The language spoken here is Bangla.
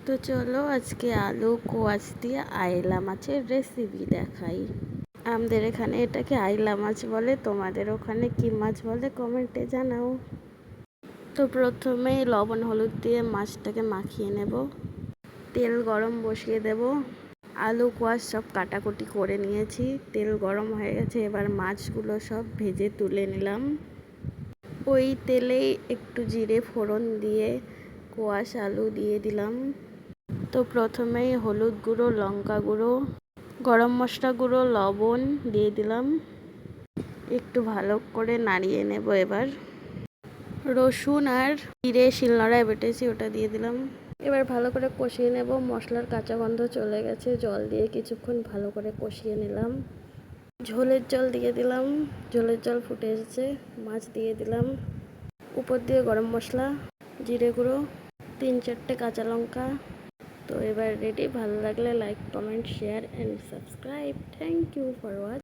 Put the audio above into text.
তো চলো আজকে আলু কোয়াশ দিয়ে আইলা মাছের রেসিপি দেখাই। আমাদের এখানে এটাকে আইলা মাছ বলে, তোমাদের ওখানে কি মাছ বলে কমেন্টে জানাও। তো প্রথমে লবণ হলুদ দিয়ে মাছটাকে মাখিয়ে নেব, তেল গরম বসিয়ে দেব। আলু কোয়াশ সব কাটাকুটি করে নিয়েছি, তেল গরম হয়ে গেছে, এবার মাছগুলো সব ভেজে তুলে নিলাম। ওই তেলেই একটু জিরে ফোড়ন দিয়ে কোয়াশ আলু দিয়ে দিলাম। তো প্রথমেই হলুদ গুঁড়ো, লঙ্কা গুঁড়ো, গরম মশলা গুঁড়ো, লবণ দিয়ে দিলাম। একটু ভালো করে নাড়িয়ে নেব। এবার রসুন আর জিরে শিলনোড়ায় বেটেছি, ওটা দিয়ে দিলাম। এবার ভালো করে কষিয়ে নেব। মশলার কাঁচা গন্ধ চলে গেছে, জল দিয়ে কিছুক্ষণ ভালো করে কষিয়ে নিলাম। ঝোলের জল দিয়ে দিলাম, ঝোলের জল ফুটে এসেছে, মাছ দিয়ে দিলাম। উপর দিয়ে গরম মশলা, জিরে গুঁড়ো, 3-4টে কাঁচা লঙ্কা। তো এবার রেডি। ভালো লাগলে like, comment, share and subscribe. Thank you for watching.